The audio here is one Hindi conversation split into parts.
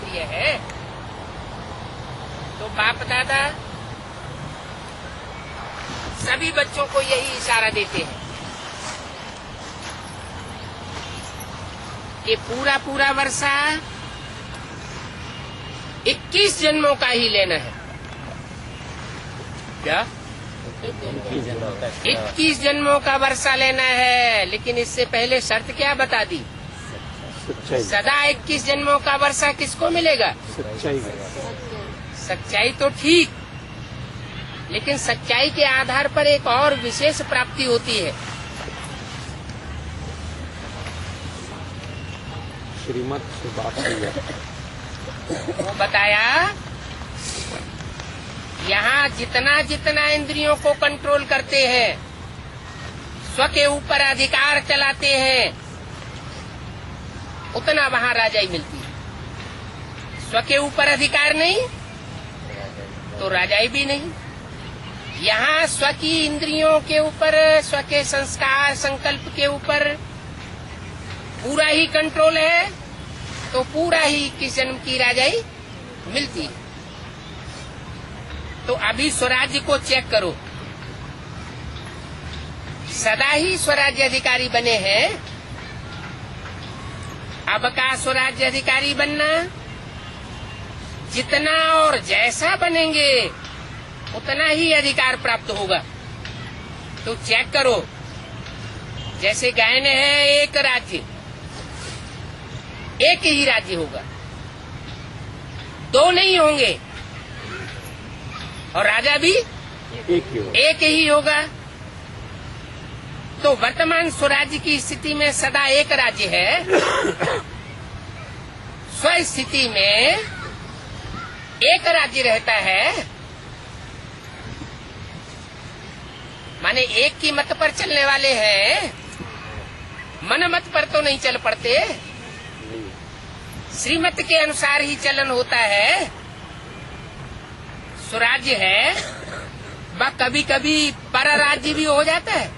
शास्त्रीय है। तो बाप दादा सभी बच्चों को यही इशारा देते हैं कि पूरा पूरा वर्षा 21 जन्मों का ही लेना है। क्या 21 जन्मों का वर्षा लेना है। लेकिन इससे पहले शर्त क्या बता दी? सदा 21 जन्मों का वर्षा किसको मिलेगा? सच्चाई तो ठीक, लेकिन सच्चाई के आधार पर एक और विशेष प्राप्ति होती है। श्रीमत से बात वो बताया, यहाँ जितना जितना इंद्रियों को कंट्रोल करते हैं, स्व के ऊपर अधिकार चलाते हैं, उतना वहाँ राजाई मिलती है। स्व के ऊपर अधिकार नहीं तो राजाई भी नहीं। यहाँ स्व की इंद्रियों के ऊपर, स्व के संस्कार संकल्प के ऊपर पूरा ही कंट्रोल है, तो पूरा ही किस जन्म की राजाई मिलती है। तो अभी स्वराज्य को चेक करो, सदा ही स्वराज्य अधिकारी बने हैं। अब का स्वराज्य अधिकारी बनना, जितना और जैसा बनेंगे उतना ही अधिकार प्राप्त होगा। तो चेक करो, जैसे गायन है एक राज्य, एक ही राज्य होगा, दो नहीं होंगे, और राजा भी एक ही होगा। तो वर्तमान स्वराज्य की स्थिति में सदा एक राज्य है, स्व स्थिति में एक राज्य रहता है। माने एक की मत पर चलने वाले हैं, मन मत पर तो नहीं चल पड़ते। श्रीमत के अनुसार ही चलन होता है। स्वराज्य है, वह कभी कभी पर राज्य भी हो जाता है।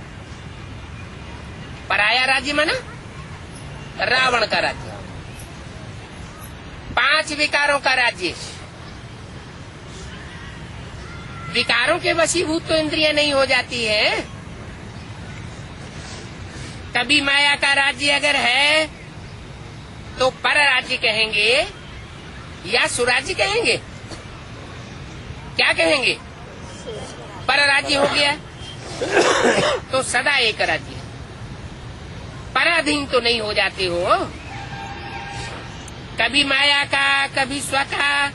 पराया राज्य माना रावण का राज्य, 5 विकारों का राज्य। विकारों के वशीभूत तो इंद्रियां नहीं हो जाती है। कभी माया का राज्य अगर है तो पर राज्य कहेंगे या सुराज्य कहेंगे? क्या कहेंगे? पर राज्य हो गया तो सदा एक राज्य, पराधीन तो नहीं हो जाते हो। कभी माया का, कभी स्व का।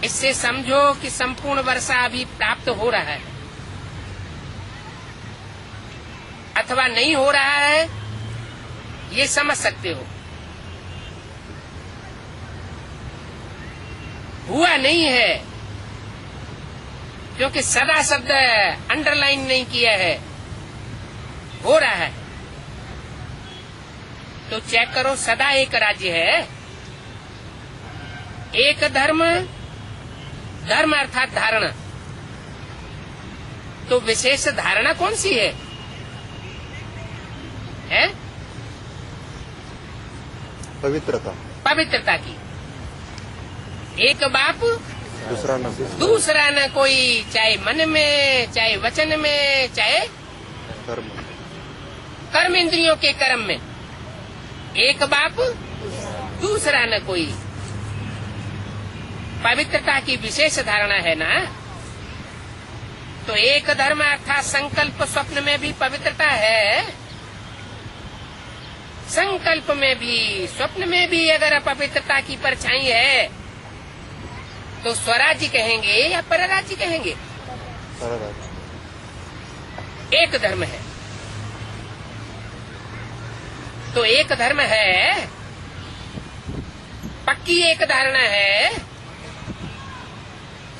इससे समझो कि संपूर्ण वर्षा अभी प्राप्त हो रहा है अथवा नहीं हो रहा है, ये समझ सकते हो। हुआ नहीं है क्योंकि सदा शब्द अंडरलाइन नहीं किया है, हो रहा है। तो चेक करो, सदा एक राज्य है, एक धर्म, धर्म अर्थात धारणा। तो विशेष धारणा कौन सी है? पवित्रता, पवित्रता की। एक बाप दूसरा न कोई, चाहे मन में, चाहे वचन में, चाहे कर्म इंद्रियों के कर्म में। एक बाप दूसरा न कोई, पवित्रता की विशेष धारणा है ना। तो एक धर्म अर्थात संकल्प स्वप्न में भी पवित्रता है, संकल्प में भी स्वप्न में भी अगर अपवित्रता की परछाई है तो स्वराज्य कहेंगे या परराज्य कहेंगे? एक धर्म है तो एक धर्म है, पक्की एक धारणा है,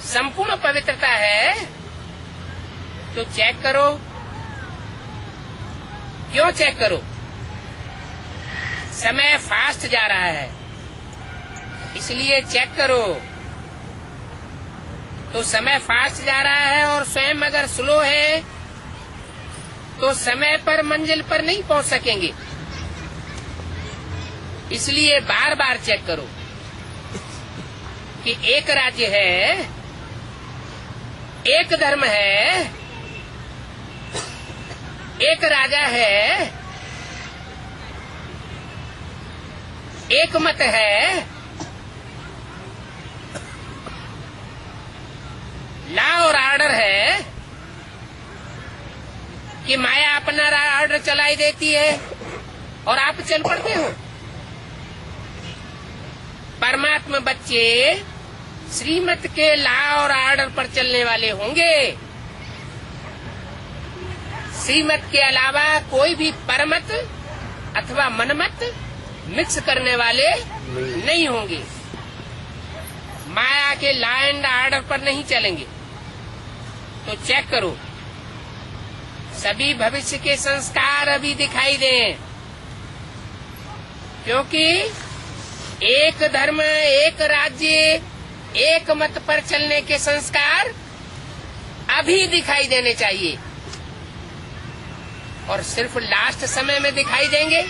संपूर्ण पवित्रता है। तो चेक करो, क्यों चेक करो? समय फास्ट जा रहा है इसलिए चेक करो। तो समय फास्ट जा रहा है और स्वयं अगर स्लो है तो समय पर मंजिल पर नहीं पहुंच सकेंगे, इसलिए बार बार चेक करो। कि एक राज्य है, एक धर्म है, एक राजा है, एक मत है, लॉ और ऑर्डर है कि माया अपना ऑर्डर चलाई देती है और आप चल पड़ते हो। परमात्मा बच्चे श्रीमत के लॉ और ऑर्डर पर चलने वाले होंगे। श्रीमत के अलावा कोई भी परमत अथवा मनमत मिक्स करने वाले नहीं होंगे। माया के लॉ एंड ऑर्डर पर नहीं चलेंगे। तो चेक करो, सभी भविष्य के संस्कार अभी दिखाई दें, क्योंकि एक धर्म, एक राज्य, एक मत पर चलने के संस्कार अभी दिखाई देने चाहिए और सिर्फ लास्ट समय में दिखाई देंगे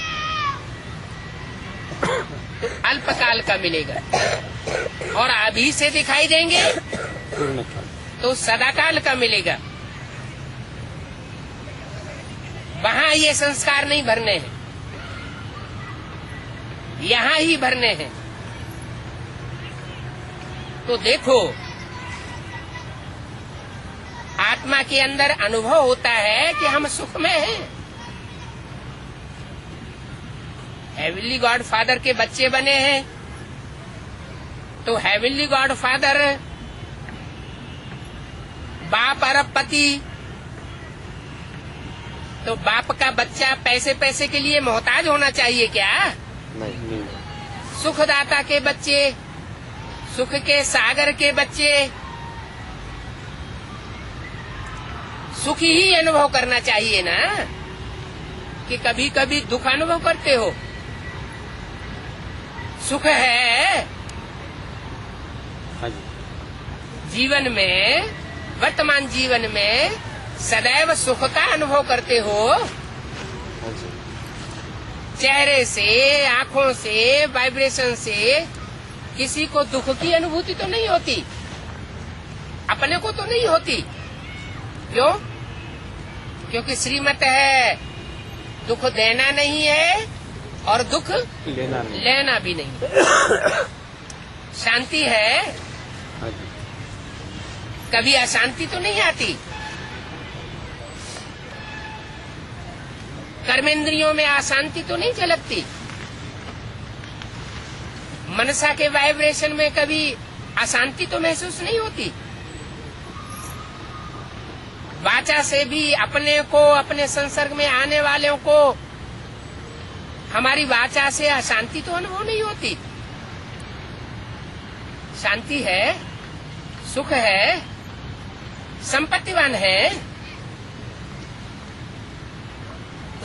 तो अल्पकाल का मिलेगा, और अभी से दिखाई देंगे तो सदाकाल का मिलेगा। वहां ये संस्कार नहीं भरने हैं, यहाँ ही भरने हैं। तो देखो, आत्मा के अंदर अनुभव होता है कि हम सुख में हैं। हेवनली गॉड फादर के बच्चे बने हैं, तो हेवनली गॉड फादर बाप अरबपति, तो बाप का बच्चा पैसे पैसे के लिए मोहताज होना चाहिए क्या? नहीं। सुखदाता के बच्चे, सुख के सागर के बच्चे सुख ही अनुभव करना चाहिए ना, कि कभी कभी दुख अनुभव करते हो। सुख है जीवन में, वर्तमान जीवन में सदैव सुख का अनुभव करते हो। चेहरे से, आंखों से, वाइब्रेशन से किसी को दुख की अनुभूति तो नहीं होती, अपने को तो नहीं होती। क्यों? क्योंकि श्रीमत है दुख देना नहीं है और दुख लेना भी नहीं। शांति है, कभी अशांति तो नहीं आती। कर्मेंद्रियों में अशांति तो नहीं झलकती। मनसा के वाइब्रेशन में कभी अशांति तो महसूस नहीं होती। वाचा से भी अपने को, अपने संसर्ग में आने वालों को हमारी वाचा से अशांति तो अनुभव नहीं होती। शांति है, सुख है, संपत्तिवान है।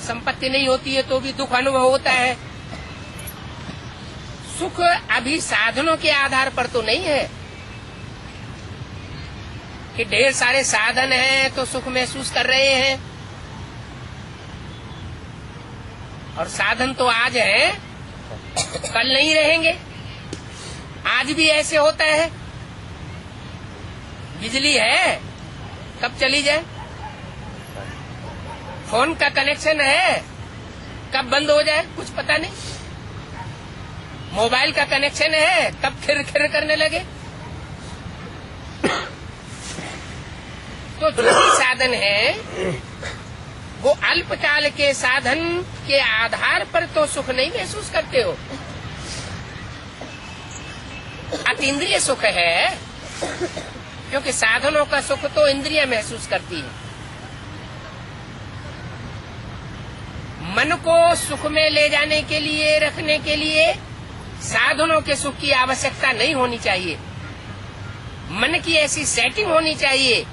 संपत्ति नहीं होती है तो भी दुख अनुभव होता है। सुख अभी साधनों के आधार पर तो नहीं है कि ढेर सारे साधन हैं तो सुख महसूस कर रहे हैं, और साधन तो आज है, कल नहीं रहेंगे। आज भी ऐसे होता है, बिजली है कब चली जाए, फोन का कनेक्शन है कब बंद हो जाए कुछ पता नहीं, मोबाइल का कनेक्शन है कब खिर खिर करने लगे। तो जो भी साधन है वो अल्पकाल के साधन के आधार पर तो सुख नहीं महसूस करते हो। अतीन्द्रिय सुख है, क्योंकि साधनों का सुख तो इंद्रिय महसूस करती है। मन को सुख में ले जाने के लिए, रखने के लिए साधनों के सुख की आवश्यकता नहीं होनी चाहिए। मन की ऐसी सेटिंग होनी चाहिए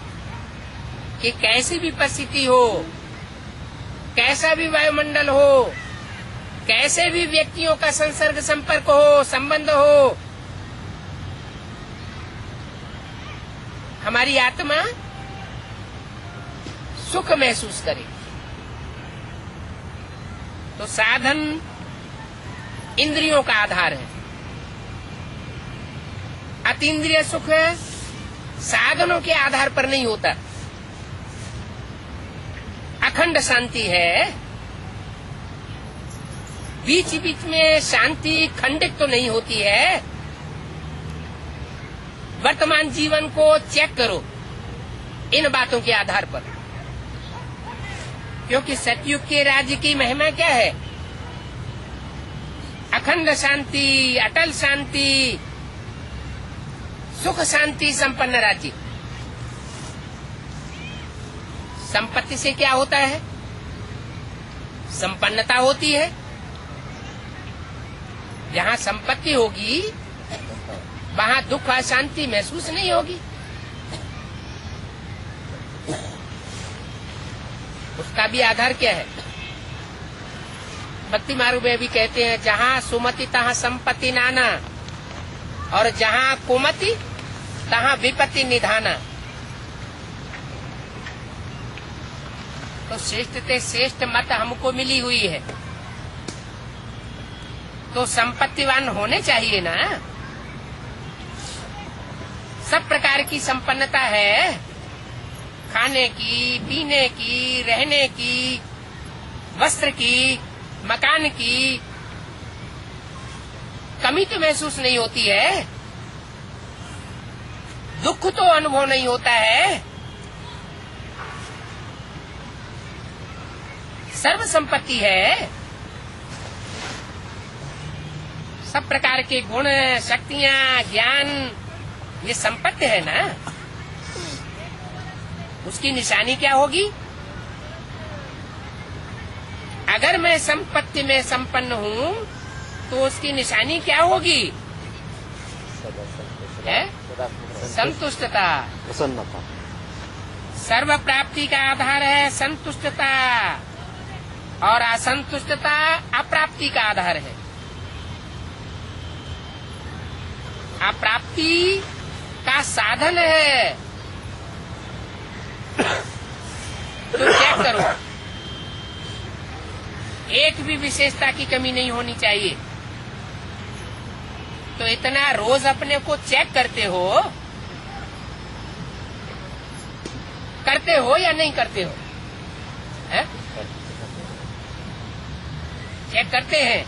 कि कैसी भी परिस्थिति हो, कैसा भी वायुमंडल हो, कैसे भी व्यक्तियों का संसर्ग संपर्क हो, संबंध हो, हमारी आत्मा सुख महसूस करे। तो साधन इंद्रियों का आधार है। अतीन्द्रिय सुख साधनों के आधार पर नहीं होता। अखंड शांति है, बीच बीच में शांति खंडित तो नहीं होती है। वर्तमान जीवन को चेक करो इन बातों के आधार पर, क्योंकि सतयुग के राज्य की महिमा क्या है? अखंड शांति, अटल शांति, सुख शांति संपन्न राज्य। संपत्ति से क्या होता है? संपन्नता होती है। जहाँ संपत्ति होगी वहाँ दुख और शांति महसूस नहीं होगी। उसका भी आधार क्या है? भक्ति मार्ग में भी कहते हैं, जहाँ सुमति तहाँ संपत्ति नाना, और जहाँ कुमति तहाँ विपत्ति निधाना। तो श्रेष्ठ से श्रेष्ठ मत हमको मिली हुई है, तो संपत्तिवान होने चाहिए ना। सब प्रकार की संपन्नता है, खाने की, पीने की, रहने की, वस्त्र की, मकान की। कमी तो महसूस नहीं होती है, दुख तो अनुभव नहीं होता है। सर्व संपत्ति है, सब प्रकार के गुण, शक्तियां, ज्ञान, ये संपत्ति है ना। उसकी निशानी क्या होगी? अगर मैं संपत्ति में संपन्न हूँ तो उसकी निशानी क्या होगी? है संतुष्टता, प्रसन्नता। सर्व प्राप्ति का आधार है संतुष्टता, और असंतुष्टता अप्राप्ति का आधार है। अप्राप्ति का साधन है। तो क्या करो, एक भी विशेषता की कमी नहीं होनी चाहिए। तो इतना रोज अपने को चेक करते हो या नहीं करते हो? है? चेक करते हैं।